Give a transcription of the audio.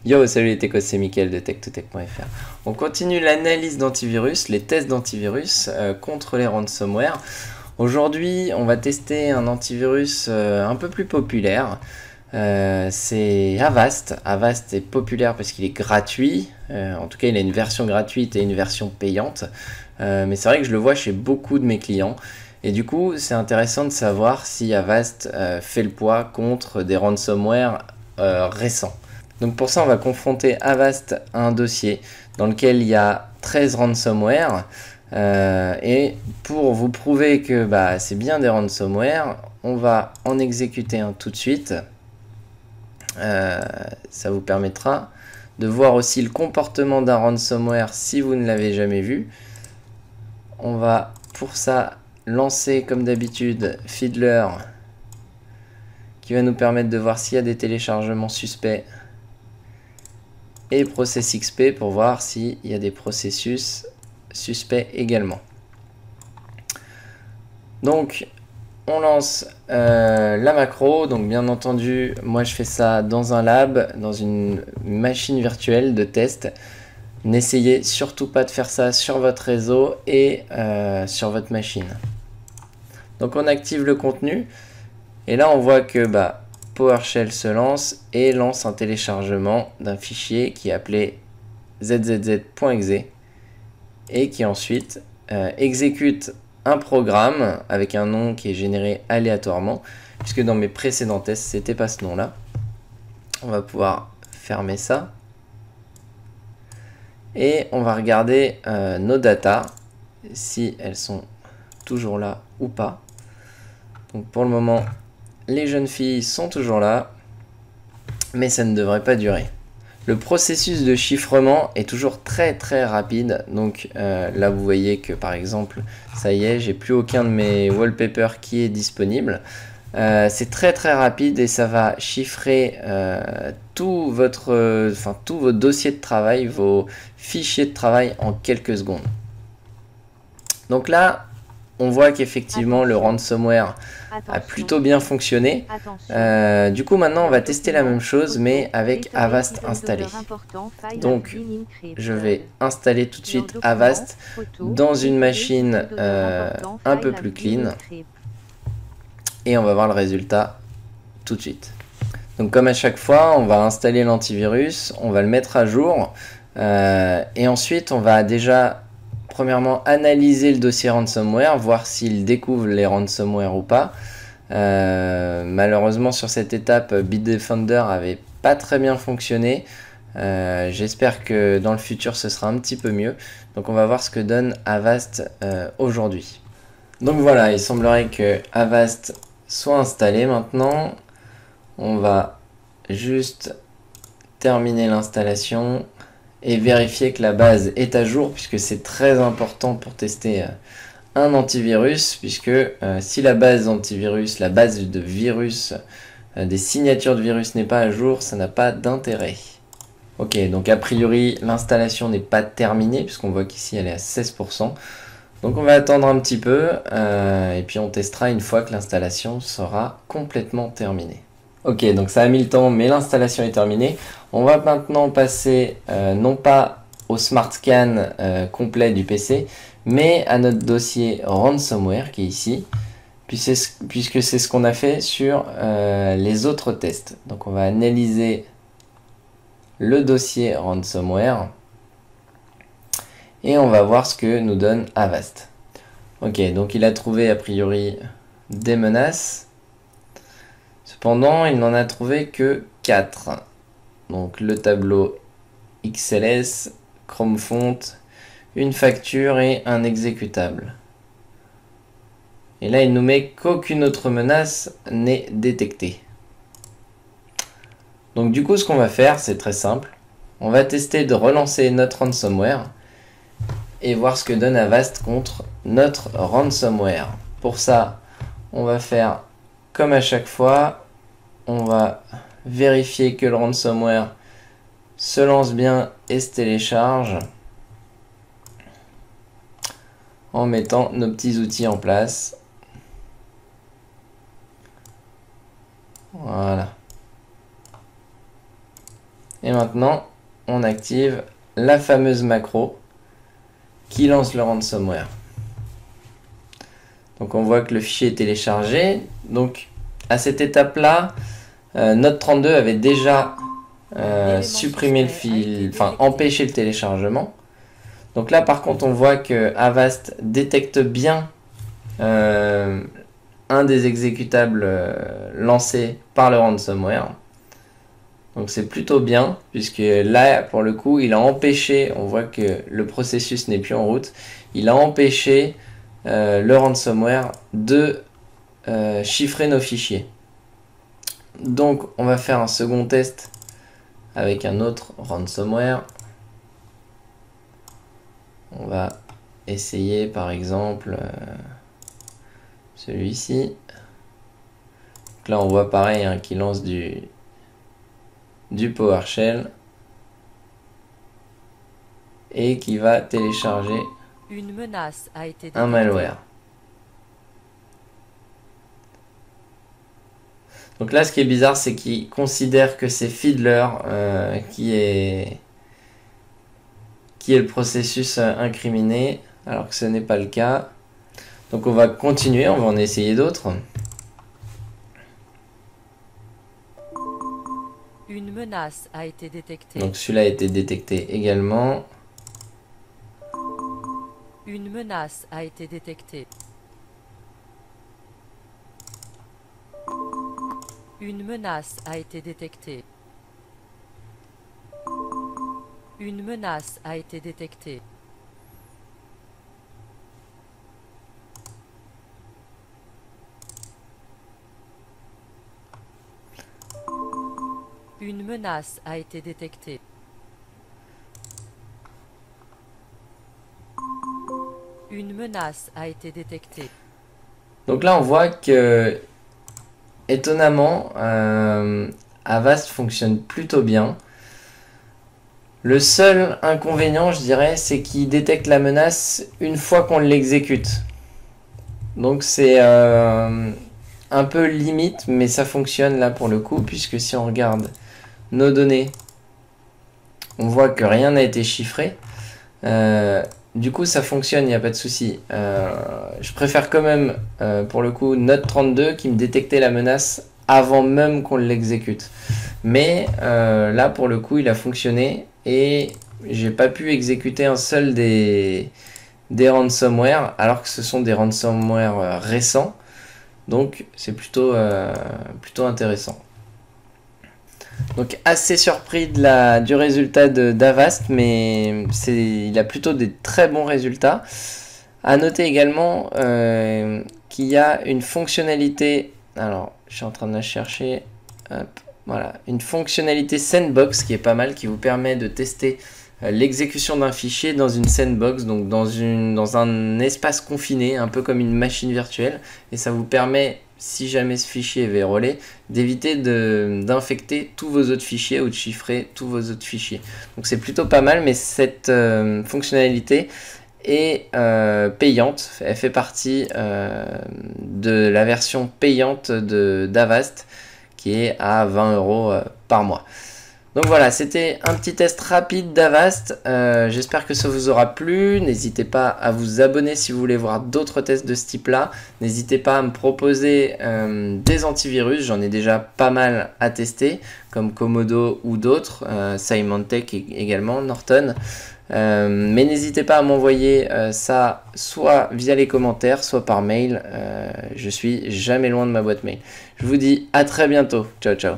Yo, salut les techos, c'est Mickaël de tech2tech.fr. On continue l'analyse d'antivirus, les tests d'antivirus contre les ransomware. Aujourd'hui, on va tester un antivirus un peu plus populaire. C'est Avast. Avast est populaire parce qu'il est gratuit. En tout cas, il a une version gratuite et une version payante. Mais c'est vrai que je le vois chez beaucoup de mes clients. Et du coup, c'est intéressant de savoir si Avast fait le poids contre des ransomware récents. Donc pour ça, on va confronter Avast à un dossier dans lequel il y a 13 ransomware. Et pour vous prouver que c'est bien des ransomware, on va en exécuter un tout de suite. Ça vous permettra de voir aussi le comportement d'un ransomware si vous ne l'avez jamais vu. On va pour ça lancer comme d'habitude Fiddler qui va nous permettre de voir s'il y a des téléchargements suspects. Et ProcessXP pour voir s'il y a des processus suspects également. Donc on lance la macro. Donc bien entendu, moi je fais ça dans un lab, dans une machine virtuelle de test. N'essayez surtout pas de faire ça sur votre réseau et sur votre machine. Donc on active le contenu et là on voit que PowerShell se lance et lance un téléchargement d'un fichier qui est appelé zzz.exe et qui ensuite exécute un programme avec un nom qui est généré aléatoirement, puisque dans mes précédents tests c'était pas ce nom là. On va pouvoir fermer ça et on va regarder nos datas si elles sont toujours là ou pas. Donc pour le moment les jeunes filles sont toujours là, mais ça ne devrait pas durer. Le processus de chiffrement est toujours très rapide. Donc là vous voyez que par exemple, ça y est, j'ai plus aucun de mes wallpapers qui est disponible. C'est très rapide et ça va chiffrer tout votre dossier de travail, vos fichiers de travail en quelques secondes. Donc là, on voit qu'effectivement le ransomware a plutôt bien fonctionné. Du coup maintenant on va tester la même chose mais avec Avast installé. Donc je vais installer tout de suite Avast dans une machine un peu plus clean et on va voir le résultat tout de suite. Donc comme à chaque fois, on va installer l'antivirus, on va le mettre à jour et ensuite on va déjà premièrement analyser le dossier ransomware, voir s'il découvre les ransomware ou pas. Malheureusement sur cette étape, Bitdefender avait pas très bien fonctionné. J'espère que dans le futur ce sera un petit peu mieux. Donc on va voir ce que donne Avast aujourd'hui. Donc voilà, il semblerait que Avast soit installé maintenant. On va juste terminer l'installation et vérifier que la base est à jour, puisque c'est très important pour tester un antivirus, puisque si la base d'antivirus, la base de virus, des signatures de virus n'est pas à jour, ça n'a pas d'intérêt. Ok, donc a priori l'installation n'est pas terminée, puisqu'on voit qu'ici elle est à 16%. Donc on va attendre un petit peu, et puis on testera une fois que l'installation sera complètement terminée. Ok, donc ça a mis le temps, mais l'installation est terminée. On va maintenant passer non pas au smart scan complet du PC, mais à notre dossier ransomware qui est ici, puisque c'est ce qu'on a fait sur les autres tests. Donc on va analyser le dossier ransomware et on va voir ce que nous donne Avast. Ok, donc il a trouvé a priori des menaces. Cependant, il n'en a trouvé que 4. Donc le tableau XLS, Chrome Font, une facture et un exécutable. Et là, il nous met qu'aucune autre menace n'est détectée. Donc du coup, ce qu'on va faire, c'est très simple. On va tester de relancer notre ransomware et voir ce que donne Avast contre notre ransomware. Pour ça, on va faire comme à chaque fois. On va vérifier que le ransomware se lance bien et se télécharge en mettant nos petits outils en place. Voilà. Et maintenant, on active la fameuse macro qui lance le ransomware. Donc on voit que le fichier est téléchargé. Donc à cette étape-là, Node32 avait déjà supprimé le fil, enfin empêché le téléchargement. Donc là par contre on voit que Avast détecte bien un des exécutables lancés par le ransomware. Donc c'est plutôt bien, puisque là, pour le coup, il a empêché, on voit que le processus n'est plus en route, il a empêché le ransomware de chiffrer nos fichiers. Donc on va faire un second test avec un autre ransomware. On va essayer par exemple celui-ci. Là on voit pareil hein, qu'il lance du PowerShell et qui va télécharger une menace a été un malware. Donc là, ce qui est bizarre, c'est qu'il considère que c'est Fiddler qui est le processus incriminé, alors que ce n'est pas le cas. Donc on va continuer, on va en essayer d'autres. Une menace a été détectée. Donc celui-là a été détecté également. Une menace a été détectée. Une menace a été détectée. Une menace a été détectée. Une menace a été détectée. Une menace a été détectée. Donc là, on voit que, étonnamment, Avast fonctionne plutôt bien. Le seul inconvénient, je dirais, c'est qu'il détecte la menace une fois qu'on l'exécute. Donc c'est un peu limite, mais ça fonctionne là pour le coup, puisque si on regarde nos données, on voit que rien n'a été chiffré. Du coup, ça fonctionne, il n'y a pas de souci. Je préfère quand même, pour le coup, Node32 qui me détectait la menace avant même qu'on l'exécute. Mais là, pour le coup, il a fonctionné et j'ai pas pu exécuter un seul des ransomware, alors que ce sont des ransomware récents. Donc, c'est plutôt intéressant. Donc assez surpris du résultat d'Avast, mais il a plutôt des très bons résultats. À noter également qu'il y a une fonctionnalité, alors je suis en train de la chercher, hop, voilà, une fonctionnalité sandbox qui est pas mal, qui vous permet de tester l'exécution d'un fichier dans une sandbox, donc dans un espace confiné, un peu comme une machine virtuelle, et ça vous permet, si jamais ce fichier est vérolé, d'éviter d'infecter tous vos autres fichiers ou de chiffrer tous vos autres fichiers. Donc c'est plutôt pas mal, mais cette fonctionnalité est payante. Elle fait partie de la version payante d'Avast qui est à 20 € par mois. Donc voilà, c'était un petit test rapide d'Avast. J'espère que ça vous aura plu. N'hésitez pas à vous abonner si vous voulez voir d'autres tests de ce type-là. N'hésitez pas à me proposer des antivirus. J'en ai déjà pas mal à tester, comme Komodo ou d'autres. Symantec également, Norton. Mais n'hésitez pas à m'envoyer ça soit via les commentaires, soit par mail. Je suis jamais loin de ma boîte mail. Je vous dis à très bientôt. Ciao, ciao.